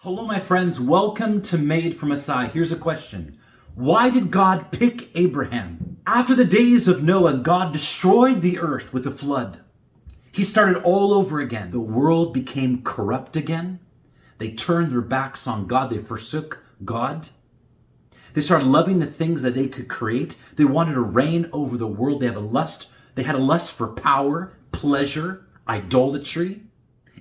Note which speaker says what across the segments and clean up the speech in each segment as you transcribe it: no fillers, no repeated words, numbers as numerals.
Speaker 1: Hello, my friends. Welcome to Made for Messiah. Here's a question. Why did God pick Abraham? After the days of Noah, God destroyed the earth with a flood. He started all over again. The world became corrupt again. They turned their backs on God. They forsook God. They started loving the things that they could create. They wanted to reign over the world. They had a lust for power, pleasure, idolatry.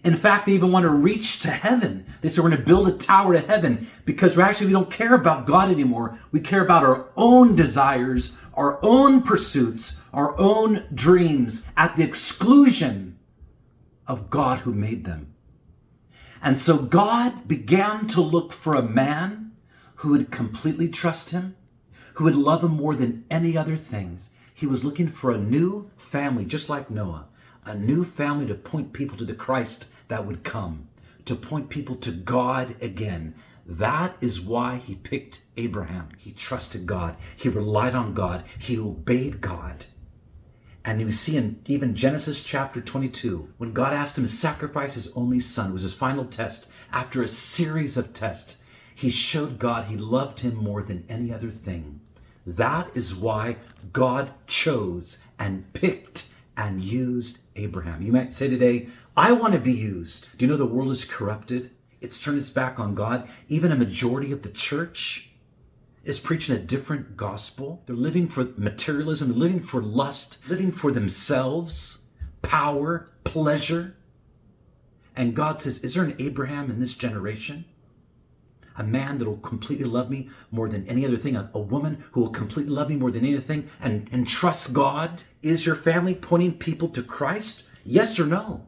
Speaker 1: In fact, they even want to reach to heaven. They said, we're going to build a tower to heaven because we don't care about God anymore. We care about our own desires, our own pursuits, our own dreams at the exclusion of God who made them. And so God began to look for a man who would completely trust him, who would love him more than any other things. He was looking for a new family, just like Noah. A new family to point people to the Christ that would come, to point people to God again. That is why he picked Abraham. He trusted God. He relied on God. He obeyed God. And you see in even Genesis chapter 22, when God asked him to sacrifice his only son, it was his final test. After a series of tests, he showed God he loved him more than any other thing. That is why God chose and picked and used Abraham. You might say today, I want to be used. Do you know the world is corrupted? It's turned its back on God. Even a majority of the church is preaching a different gospel. They're living for materialism, living for lust, living for themselves, power, pleasure. And God says, is there an Abraham in this generation? A man that will completely love me more than any other thing. A woman who will completely love me more than anything and trust God. Is your family pointing people to Christ? Yes or no?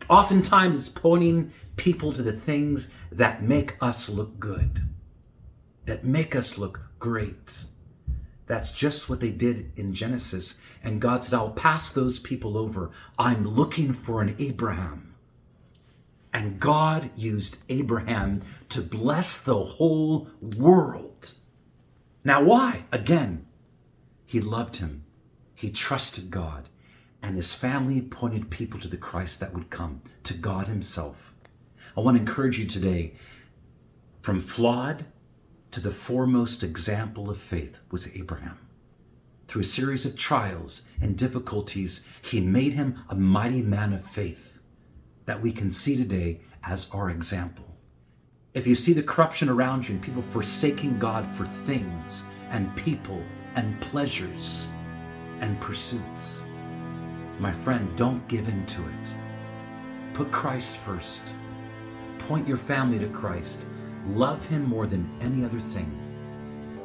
Speaker 1: Oftentimes it's pointing people to the things that make us look good, that make us look great. That's just what they did in Genesis. And God said, I'll pass those people over. I'm looking for an Abraham. And God used Abraham to bless the whole world. Now, why? Again, he loved him. He trusted God. And his family pointed people to the Christ that would come, to God himself. I want to encourage you today, from flawed to the foremost example of faith was Abraham. Through a series of trials and difficulties, he made him a mighty man of faith that we can see today as our example. If you see the corruption around you and people forsaking God for things and people and pleasures and pursuits, my friend, don't give in to it. Put Christ first. Point your family to Christ. Love him more than any other thing.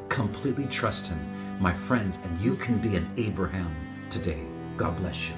Speaker 1: Completely trust him, my friends, and you can be an Abraham today. God bless you.